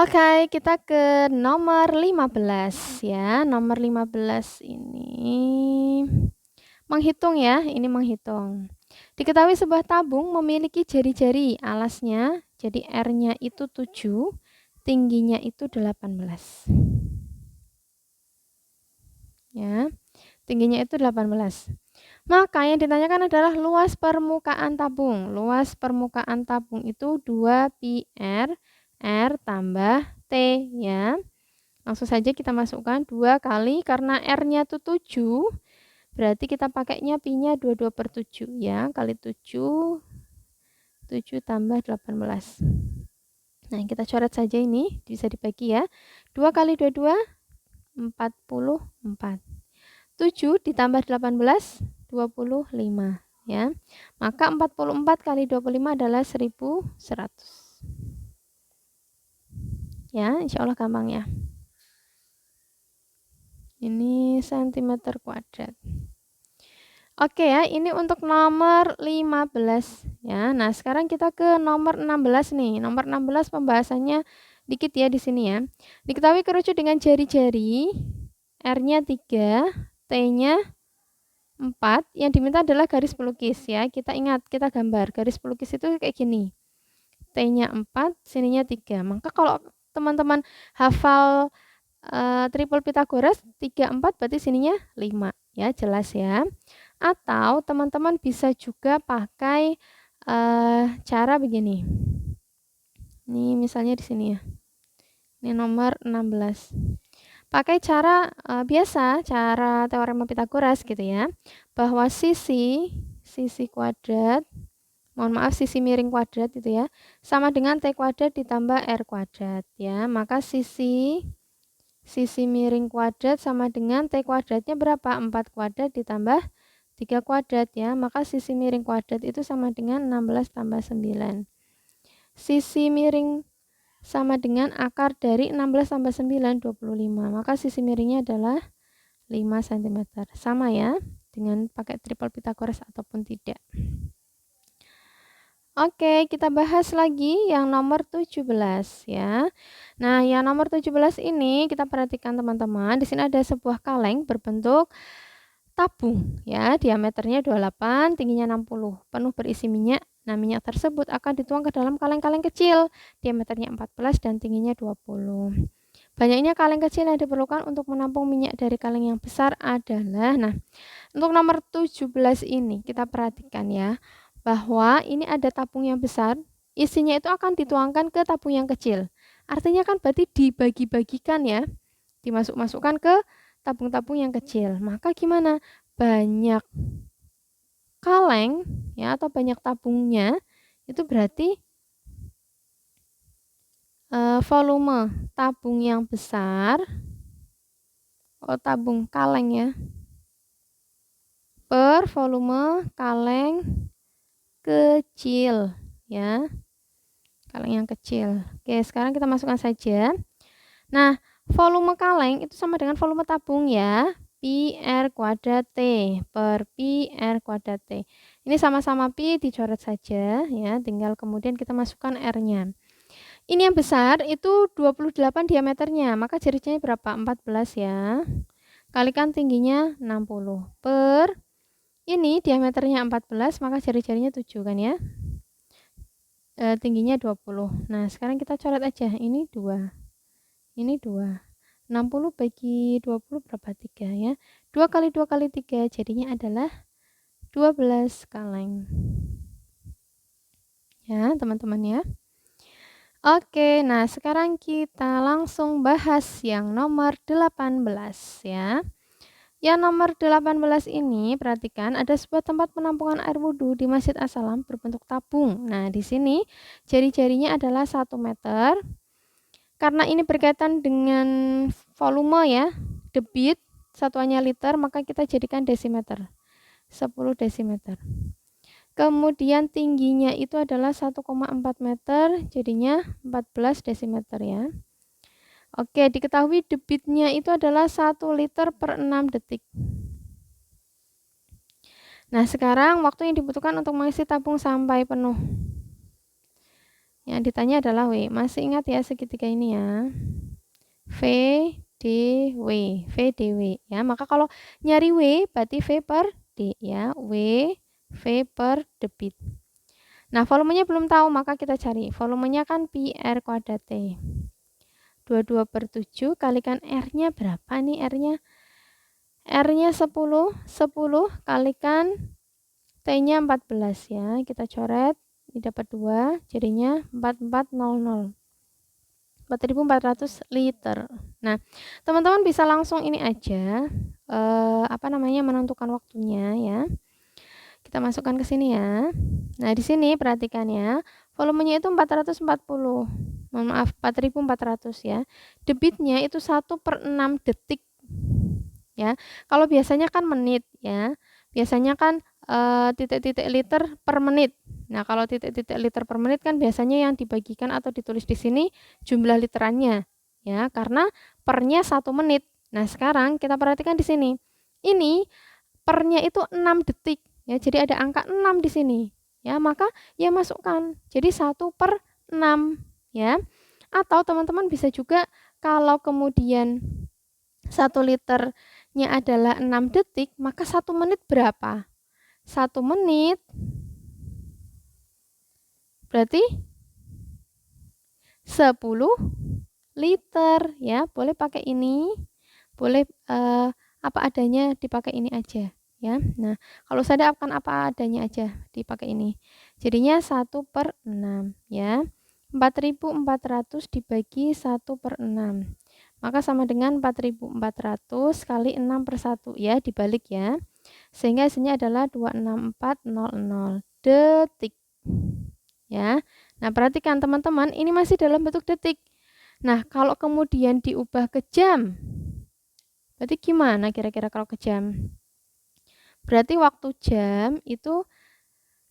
Oke, kita ke nomor 15 ya. Nomor 15 ini menghitung ya, ini menghitung. Diketahui sebuah tabung memiliki jari-jari, alasnya, jadi R-nya itu 7, tingginya itu 18. Ya, tingginya itu 18. Maka yang ditanyakan adalah luas permukaan tabung. Luas permukaan tabung itu 2 pi R tambah T ya. Langsung saja kita masukkan 2 kali, karena R-nya itu 7, berarti kita pakainya pi-nya 22/7 ya, kali 7, 7 tambah 18. Nah, kita coret saja ini, bisa dibagi ya. 2 kali 22, 44. 7 ditambah 18, 25 ya. Maka 44 kali 25 adalah 1100. Ya, insya Allah gampang ya. Ini cm². Oke ya, ini untuk nomor 15 ya. Nah, sekarang kita ke nomor 16 nih. Nomor 16 pembahasannya dikit ya di sini ya. Diketahui kerucut dengan jari-jari, R-nya 3, T-nya 4. Yang diminta adalah garis pelukis ya. Kita ingat, kita gambar. Garis pelukis itu kayak gini. T-nya 4, sininya 3. Maka kalau teman-teman hafal triple Pythagoras 3, 4 berarti sininya 5 ya, jelas ya. Atau teman-teman bisa juga pakai cara begini. Ini misalnya di sini ya. Ini nomor 16. Pakai cara biasa, cara teorema Pythagoras gitu ya. Bahwa sisi kuadrat, mohon maaf, sisi miring kuadrat itu ya, sama dengan T kuadrat ditambah R kuadrat ya. Maka sisi miring kuadrat sama dengan T kuadratnya berapa? 4 kuadrat ditambah 3 kuadrat ya. Maka sisi miring kuadrat itu sama dengan 16 tambah 9. Sisi miring sama dengan akar dari 16 tambah 9, 25. Maka sisi miringnya adalah 5 cm. Sama ya, dengan pakai triple Pythagoras ataupun tidak. Oke, kita bahas lagi yang nomor 17 ya. Nah, yang nomor 17 ini kita perhatikan teman-teman. Di sini ada sebuah kaleng berbentuk tabung ya, diameternya 28, tingginya 60, penuh berisi minyak. Nah, minyak tersebut akan dituang ke dalam kaleng-kaleng kecil, diameternya 14 dan tingginya 20. Banyaknya kaleng kecil yang diperlukan untuk menampung minyak dari kaleng yang besar adalah, nah, untuk nomor 17 ini kita perhatikan ya, bahwa ini ada tabung yang besar, isinya itu akan dituangkan ke tabung yang kecil. Artinya kan berarti dibagi-bagikan ya, dimasuk-masukkan ke tabung-tabung yang kecil. Maka gimana? Banyak kaleng ya, atau banyak tabungnya, itu berarti volume tabung yang besar, tabung kaleng ya, per volume kaleng kecil ya, kaleng yang kecil. Oke, sekarang kita masukkan saja. Nah, volume kaleng itu sama dengan volume tabung ya, pi R kuadrat T per pi R kuadrat T. Ini sama-sama pi, dicoret saja ya, tinggal kemudian kita masukkan R-nya. Ini yang besar itu 28 diameternya, maka jari-jarinya berapa? 14 ya. Kalikan tingginya 60 per ini diameternya 14, maka jari-jarinya 7 kan ya. Tingginya 20. Nah, sekarang kita coret aja. Ini 2. Ini 2. 60 bagi 20 berapa? 3 ya. 2 kali 2 kali 3 jadinya adalah 12 kaleng. Ya, teman-teman ya. Oke, nah sekarang kita langsung bahas yang nomor 18 ya. Yang nomor 18 ini, perhatikan ada sebuah tempat penampungan air wudhu di Masjid As-Salam berbentuk tabung. Nah, di sini jari-jarinya adalah 1 meter. Karena ini berkaitan dengan volume ya, debit, satuannya liter, maka kita jadikan desimeter. 10 desimeter. Kemudian tingginya itu adalah 1,4 meter, jadinya 14 desimeter ya. Oke, diketahui debitnya itu adalah 1 liter per 6 detik. Nah, sekarang waktu yang dibutuhkan untuk mengisi tabung sampai penuh. Yang ditanya adalah W. Masih ingat ya segitiga ini ya. V, D, W. V, D, W. Ya, maka kalau nyari W berarti V per D ya. W, V per debit. Nah, volumenya belum tahu, maka kita cari. Volumenya kan pi R kuadrat T. 22/7 kalikan R-nya berapa nih R-nya? R-nya 10 kalikan T-nya 14 ya. Kita coret, ini dapat 2, jadinya 4400. 4.400 liter. Nah, teman-teman bisa langsung ini aja menentukan waktunya ya. Kita masukkan ke sini ya. Nah, di sini perhatikan ya. Volumenya itu 440. Mohon maaf, 4.400 ya. Debitnya itu 1/6 detik. Ya. Kalau biasanya kan menit ya. Biasanya kan titik-titik liter per menit. Nah, kalau titik-titik liter per menit kan biasanya yang dibagikan atau ditulis di sini jumlah literannya ya, karena pernya 1 menit. Nah, sekarang kita perhatikan di sini. Ini pernya itu 6 detik ya. Jadi ada angka 6 di sini. Ya, maka ya masukkan. Jadi 1/6 ya. Atau teman-teman bisa juga kalau kemudian 1 liternya adalah 6 detik, maka 1 menit berapa? 1 menit berarti 10 liter ya. Boleh pakai ini, boleh apa adanya dipakai ini aja ya. Nah, kalau saya akan apa adanya aja dipakai ini. Jadinya 1/6 ya. 4.400 dibagi 1/6. Maka sama dengan 4.400 kali 6/1 ya, dibalik ya. Sehingga hasilnya adalah 26400 detik. Ya. Nah, perhatikan teman-teman, ini masih dalam bentuk detik. Nah, kalau kemudian diubah ke jam, berarti gimana kira-kira kalau ke jam? Berarti waktu jam itu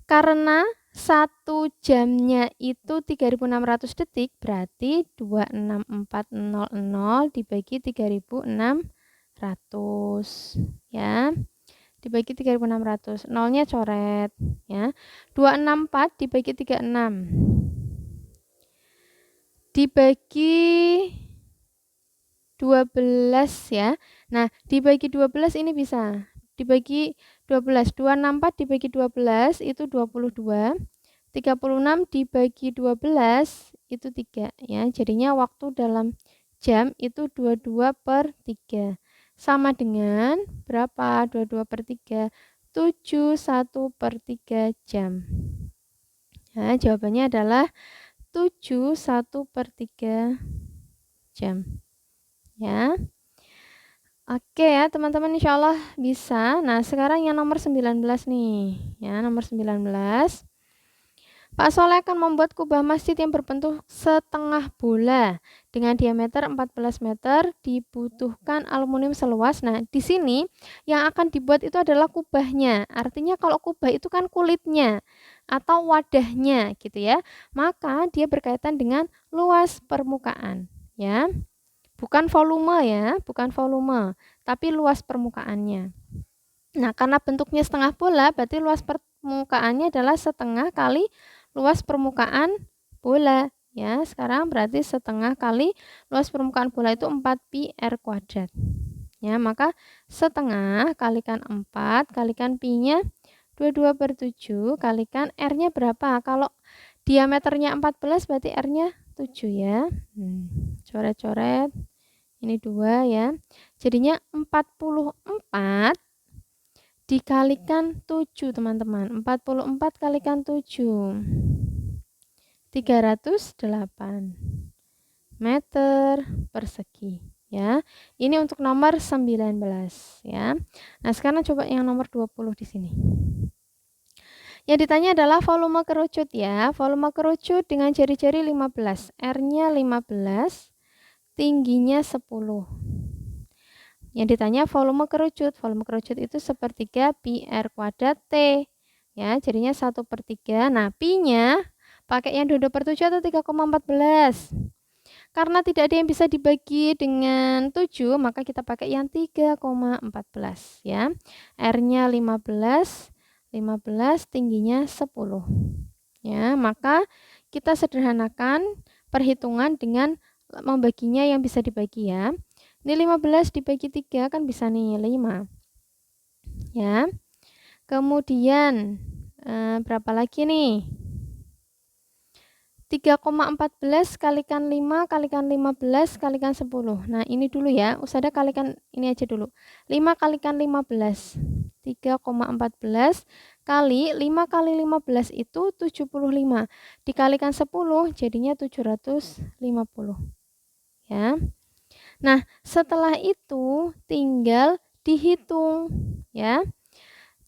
karena 1 jamnya itu 3.600 detik, berarti 26400 dibagi 3.600 ya. Dibagi 3.600, nolnya coret ya. 264 dibagi 36 dibagi 12 ya. Nah, dibagi 12 ini bisa dibagi 12. 264 dibagi 12 itu 22. 36 dibagi 12 itu 3 ya. Jadinya waktu dalam jam itu 22/3. Sama dengan berapa? 22/3. 7 1/3 jam. Nah, jawabannya adalah 7 1/3 jam. Ya. Oke ya, teman-teman, insya Allah bisa. Nah, sekarang yang nomor 19 nih. Ya, nomor 19. Pak Soleh akan membuat kubah masjid yang berbentuk setengah bola dengan diameter 14 meter, dibutuhkan aluminium seluas. Nah, di sini yang akan dibuat itu adalah kubahnya. Artinya kalau kubah itu kan kulitnya atau wadahnya gitu ya. Maka dia berkaitan dengan luas permukaan ya. Bukan volume ya, bukan volume, tapi luas permukaannya. Nah, karena bentuknya setengah bola, berarti luas permukaannya adalah setengah kali luas permukaan bola ya. Sekarang berarti setengah kali luas permukaan bola itu 4 pi R kuadrat ya. Maka setengah kalikan 4 kalikan pi-nya 22/7 kalikan R-nya berapa? Kalau diameternya 14 berarti R-nya 7 ya. Coret-coret. Ini 2 ya. Jadinya 44 dikalikan 7 teman-teman. 44 kalikan 7. 308 meter persegi ya. Ini untuk nomor 19 ya. Nah, sekarang coba yang nomor 20 di sini. Yang ditanya adalah volume kerucut ya. Volume kerucut dengan jari-jari 15. R-nya 15, tingginya 10. Yang ditanya volume kerucut. Volume kerucut itu sepertiga pi R kuadrat T. Ya, jadinya 1/3. Nah, pi-nya pakai yang 22/7 atau 3,14. Karena tidak ada yang bisa dibagi dengan 7, maka kita pakai yang 3,14 ya. R-nya 15, tingginya 10. Ya, maka kita sederhanakan perhitungan dengan membaginya yang bisa dibagi ya. Ini 15 dibagi 3 kan bisa nih 5. Ya. Kemudian berapa lagi nih? 3,14 kalikan 5 kalikan 15 kalikan 10. Nah, ini dulu ya. Usada kalikan ini aja dulu. 5 kalikan 15. 3,14 kali 5 kali 15 itu 75. Dikalikan 10 jadinya 750. Ya. Nah, setelah itu tinggal dihitung ya.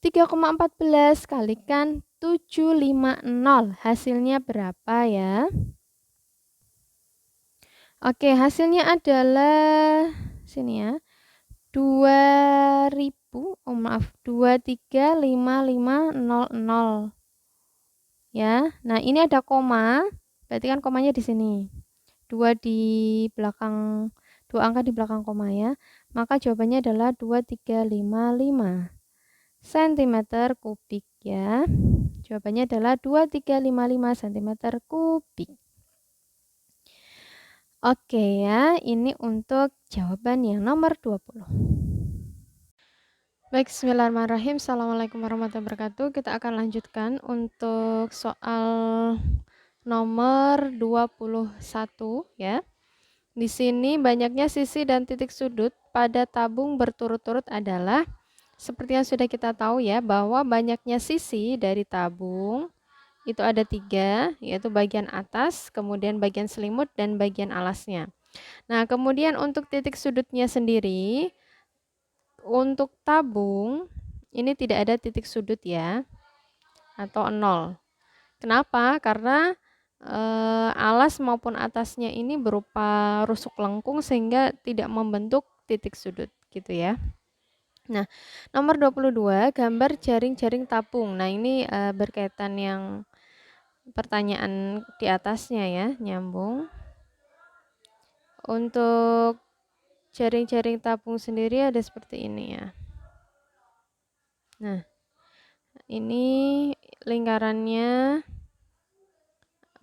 3,14 kalikan 750. Hasilnya berapa ya? Oke, hasilnya adalah sini ya. 235500. Ya. Nah, ini ada koma. Berarti kan komanya di sini. 2 di belakang 2 angka di belakang koma ya. Maka jawabannya adalah 2355 cm kubik ya. Jawabannya adalah 2355 cm kubik. Oke ya, ini untuk jawaban yang nomor 20. Baik, bismillahirrahmanirrahim. Assalamualaikum warahmatullahi wabarakatuh. Kita akan lanjutkan untuk soal nomor 21 ya. Di sini banyaknya sisi dan titik sudut pada tabung berturut-turut adalah seperti yang sudah kita tahu ya, bahwa banyaknya sisi dari tabung itu ada 3, yaitu bagian atas, kemudian bagian selimut, dan bagian alasnya. Nah, kemudian untuk titik sudutnya sendiri, untuk tabung, ini tidak ada titik sudut ya, atau 0. Kenapa? Karena alas maupun atasnya ini berupa rusuk lengkung sehingga tidak membentuk titik sudut, gitu ya. Nah, nomor 22, gambar jaring-jaring tabung. Nah, ini berkaitan yang pertanyaan di atasnya ya, nyambung. Untuk jaring-jaring tabung sendiri ada seperti ini ya. Nah, ini lingkarannya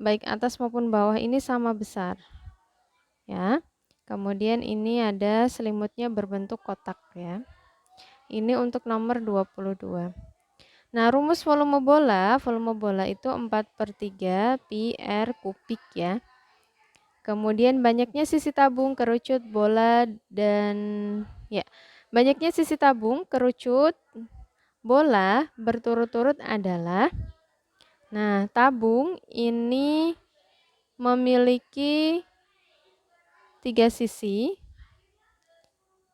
baik atas maupun bawah ini sama besar. Ya. Kemudian ini ada selimutnya berbentuk kotak ya. Ini untuk nomor 22. Nah, rumus volume bola itu 4/3 pi R kubik ya. Kemudian banyaknya sisi tabung, kerucut, bola, dan ya, banyaknya sisi tabung, kerucut, bola berturut-turut adalah, nah, tabung ini memiliki 3 sisi,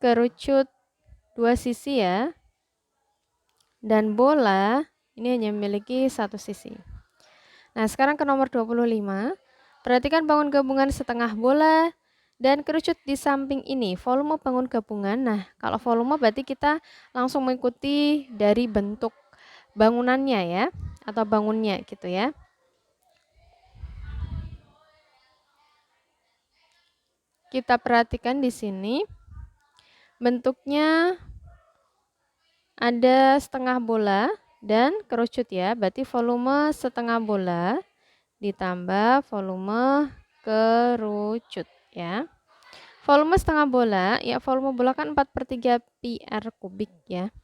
kerucut 2 sisi ya, dan bola ini hanya memiliki 1 sisi. Nah, sekarang ke nomor 25. Perhatikan bangun gabungan setengah bola dan kerucut di samping ini. Volume bangun gabungan. Nah, kalau volume berarti kita langsung mengikuti dari bentuk bangunannya ya, atau bangunnya gitu ya. Kita perhatikan di sini. Bentuknya ada setengah bola dan kerucut ya. Berarti volume setengah bola ditambah volume kerucut ya. Volume setengah bola, ya volume bola kan 4/3 pi R kubik ya.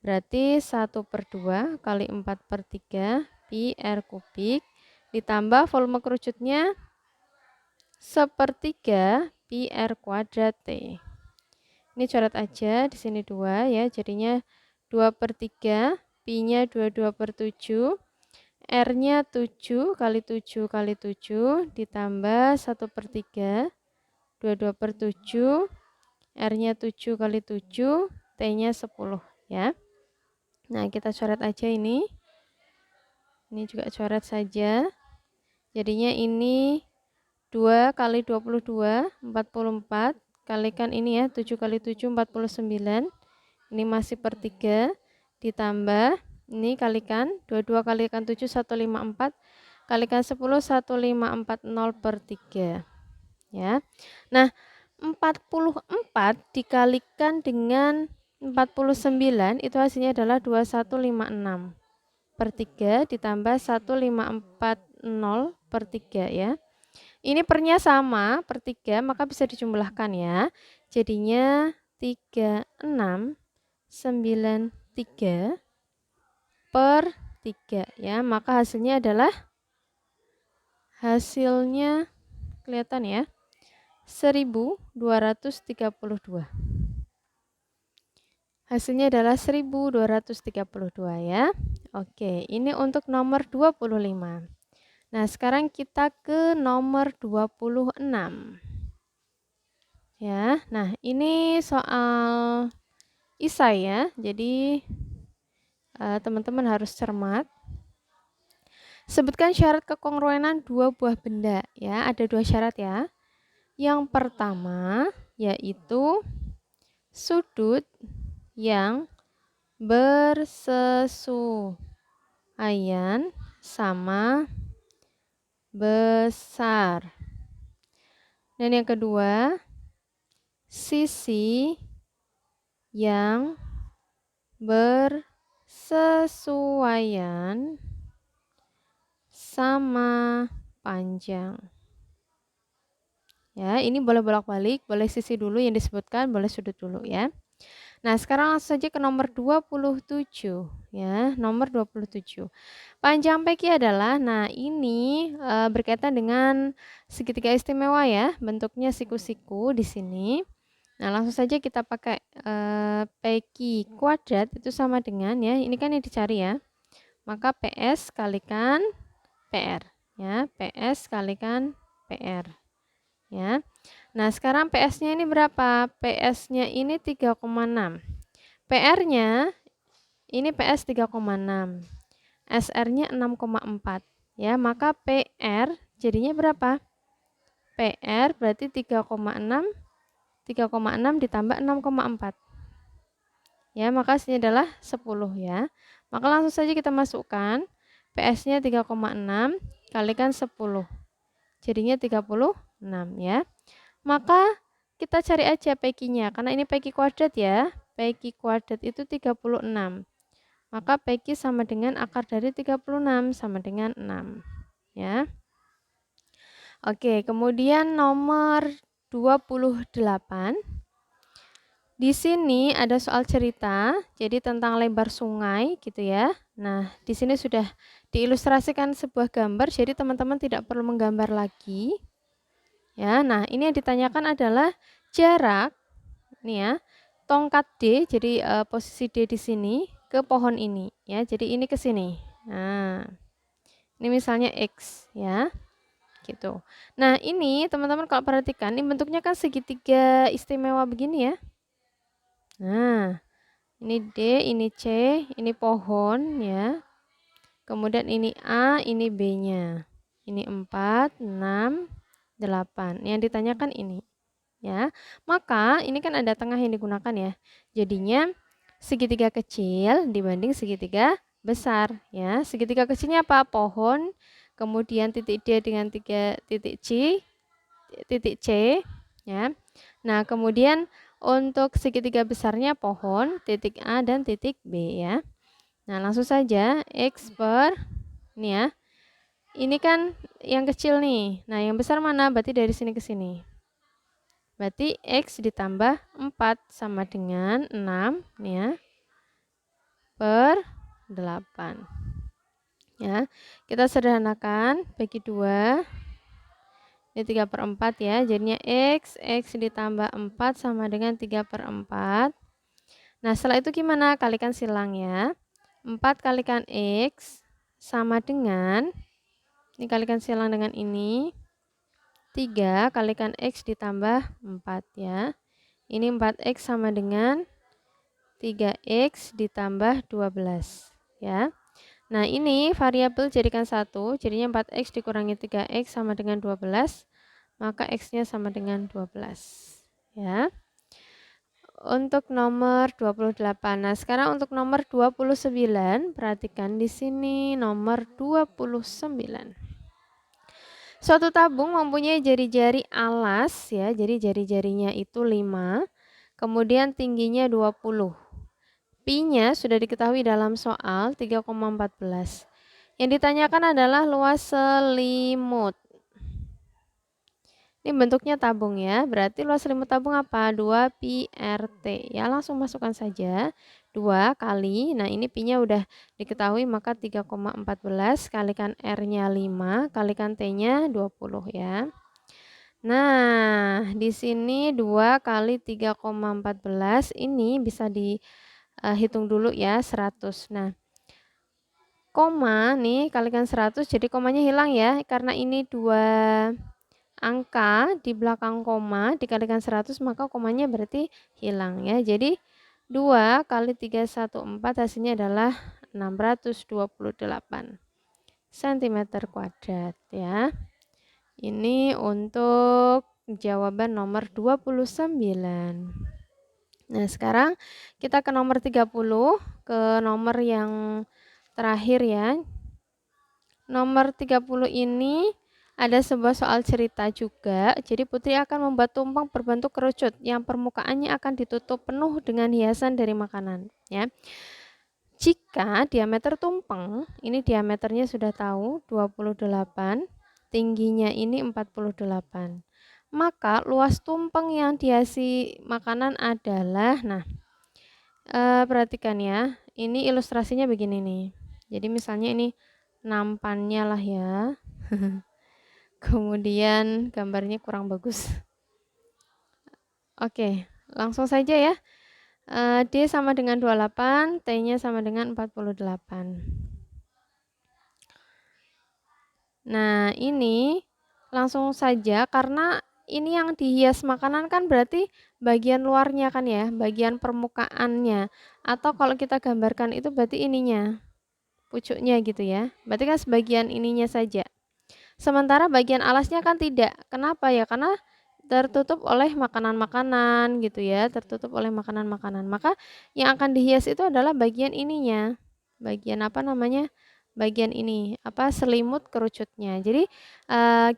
Berarti 1/2 kali 4/3 pi R kubik ditambah volume kerucutnya 1/3 pi R kuadrat T. Ini coret aja, di sini 2 ya, jadinya 2/3, pi-nya 22/7, R-nya 7 kali 7 kali 7 ditambah 1/3, 22/7, R-nya 7 kali 7, T-nya 10 ya. Nah, kita coret aja ini. Ini juga coret saja. Jadinya ini 2 kali 22, 44. Kalikan ini ya, 7 kali 7, 49. Ini masih per 3. Ditambah, ini kalikan, 22 kalikan 7, 154. Kalikan 10, 1540/3. Ya. Nah, 44 dikalikan dengan 49 itu hasilnya adalah 2156. per 3 ditambah 1540 per 3 ya. Ini pernya sama, per 3, maka bisa dijumlahkan ya. Jadinya 3693 per 3 ya. Maka hasilnya kelihatan ya, 1232. Hasilnya adalah 1232 ya. Oke, ini untuk nomor 25. Nah, sekarang kita ke nomor 26. Ya, nah ini soal isai ya. Jadi teman-teman harus cermat. Sebutkan syarat kekongruenan dua buah benda ya. Ada 2 syarat ya. Yang pertama yaitu sudut yang bersesuaian sama besar. Dan yang kedua, sisi yang bersesuaian sama panjang. Ya, ini boleh bolak-balik, boleh sisi dulu yang disebutkan, boleh sudut dulu ya. Nah, sekarang langsung saja ke nomor 27 ya, nomor 27. Panjang PQ adalah, nah ini berkaitan dengan segitiga istimewa ya, bentuknya siku-siku di sini. Nah, langsung saja kita pakai PQ kuadrat itu sama dengan ya, ini kan yang dicari ya. Maka PS kalikan PR ya, PS kalikan PR ya. Nah, sekarang PS-nya ini berapa? PS-nya ini 3,6. PR-nya ini PS 3,6. SR-nya 6,4. Ya, maka PR jadinya berapa? PR berarti 3,6 ditambah 6,4. Ya, maka hasilnya adalah 10 ya. Maka langsung saja kita masukkan PS-nya 3,6 kalikan 10. Jadinya 36 ya. Maka kita cari aja PQ-nya, karena ini PQ kuadrat ya. PQ kuadrat itu 36. Maka PQ sama dengan akar dari 36 sama dengan 6. Ya. Oke, kemudian nomor 28. Di sini ada soal cerita, jadi tentang lebar sungai gitu ya. Nah, di sini sudah diilustrasikan sebuah gambar, jadi teman-teman tidak perlu menggambar lagi. Ya, nah ini yang ditanyakan adalah jarak, nih ya, tongkat D, jadi posisi D di sini ke pohon ini, ya. Jadi ini ke sini. Nah, ini misalnya X, ya, gitu. Nah ini teman-teman kalau perhatikan, ini bentuknya kan segitiga istimewa begini ya. Nah, ini D, ini C, ini pohon, ya. Kemudian ini A, ini B-nya. Ini 4, 6, 8. Yang ditanyakan ini. Ya, maka ini kan ada tengah yang digunakan ya. Jadinya segitiga kecil dibanding segitiga besar ya. Segitiga kecilnya apa? Pohon, kemudian titik D dengan 3 titik C ya. Nah, kemudian untuk segitiga besarnya pohon, titik A dan titik B ya. Nah, langsung saja X per ini ya. Ini kan yang kecil nih. Nah, yang besar mana? Berarti dari sini ke sini. Berarti X ditambah 4 sama dengan 6 nih ya, per 8. Ya, kita sederhanakan, bagi 2. Ini 3 per 4 ya, jadinya X ditambah 4 sama dengan 3 per 4. Nah, setelah itu gimana? Kalikan silang ya. 4 kalikan X sama dengan, ini kalikan silang dengan ini, 3 kalikan X ditambah 4 ya. Ini 4X sama dengan 3X ditambah 12 ya. Nah, ini variabel jadikan 1, jadinya 4X dikurangi 3X sama dengan 12, maka X-nya sama dengan 12 ya. Untuk nomor 28. Nah, sekarang untuk nomor 29, perhatikan di sini nomor 29. Suatu tabung mempunyai jari-jari alas ya, jadi jari-jarinya itu 5, kemudian tingginya 20. Pi-nya sudah diketahui dalam soal 3,14. Yang ditanyakan adalah luas selimut. Ini bentuknya tabung ya, berarti luas selimut tabung apa? 2 pi RT. Ya, langsung masukkan saja. 2 kali, nah ini pi-nya udah diketahui, maka 3,14 kalikan R-nya 5, kalikan T-nya 20 ya. Nah, di sini 2 kali 3,14 ini bisa dihitung dulu ya, 100. Nah, koma nih kalikan 100, jadi komanya hilang ya, karena ini 2 angka di belakang koma dikalikan 100, maka komanya berarti hilang ya. Jadi 2 kali 314 hasilnya adalah 628 cm kuadrat ya. Ini untuk jawaban nomor 29. Nah, sekarang kita ke nomor 30, ke nomor yang terakhir ya. Nomor 30 ini ada sebuah soal cerita juga. Jadi Putri akan membuat tumpeng berbentuk kerucut yang permukaannya akan ditutup penuh dengan hiasan dari makanan ya. Jika diameter tumpeng, ini diameternya sudah tahu 28, tingginya ini 48. Maka luas tumpeng yang dihiasi makanan adalah, nah, perhatikan ya. Ini ilustrasinya begini nih. Jadi misalnya ini nampannya lah ya. Kemudian gambarnya kurang bagus. Oke, langsung saja ya. D sama dengan 28, T-nya sama dengan 48. Nah, ini langsung saja karena ini yang dihias makanan kan berarti bagian luarnya kan ya, bagian permukaannya. Atau kalau kita gambarkan itu berarti ininya, pucuknya gitu ya. Berarti kan sebagian ininya saja. Sementara bagian alasnya kan tidak. Kenapa ya? Karena tertutup oleh makanan-makanan gitu ya, tertutup oleh makanan-makanan. Maka yang akan dihias itu adalah bagian ininya. Bagian apa namanya? Bagian ini, apa selimut kerucutnya. Jadi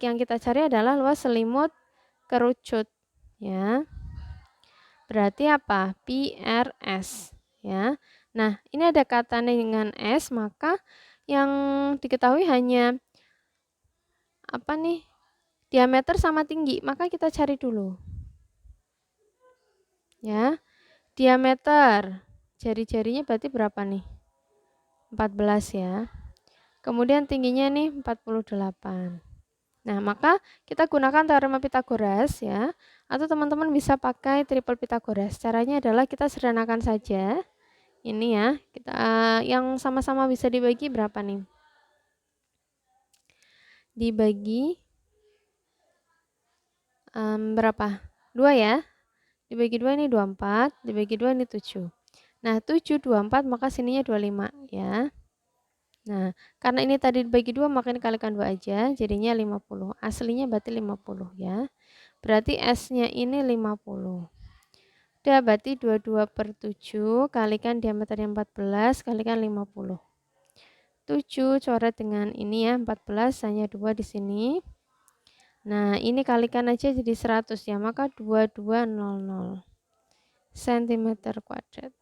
yang kita cari adalah luas selimut kerucut ya. Berarti apa? Pi RS ya. Nah, ini ada kata dengan S, maka yang diketahui hanya apa nih? Diameter sama tinggi, maka kita cari dulu. Ya. Diameter. Jari-jarinya berarti berapa nih? 14 ya. Kemudian tingginya nih 48. Nah, maka kita gunakan teorema Pythagoras ya. Atau teman-teman bisa pakai triple Pythagoras. Caranya adalah kita sederhanakan saja. Ini ya, kita yang sama-sama bisa dibagi berapa nih? Dibagi berapa? 2 ya. Dibagi 2 ini 24, dibagi 2 ini 7. Nah, 7, 24, maka sininya 25 ya. Nah, karena ini tadi dibagi 2, maka dikalikan 2 aja, jadinya 50. Aslinya berarti 50 ya. Berarti S-nya ini 50. Udah, berarti 22 per 7, kalikan diameternya 14, kalikan 50. 7 coret dengan ini ya, 14, hanya 2 di sini. Nah, ini kalikan aja jadi 100 ya, maka 2200 cm kuadrat.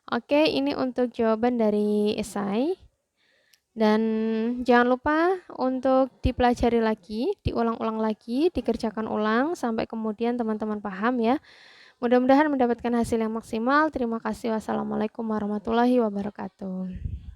Oke, ini untuk jawaban dari esai. Dan jangan lupa untuk dipelajari lagi, diulang-ulang lagi, dikerjakan ulang sampai kemudian teman-teman paham ya. Mudah-mudahan mendapatkan hasil yang maksimal. Terima kasih. Wassalamualaikum warahmatullahi wabarakatuh.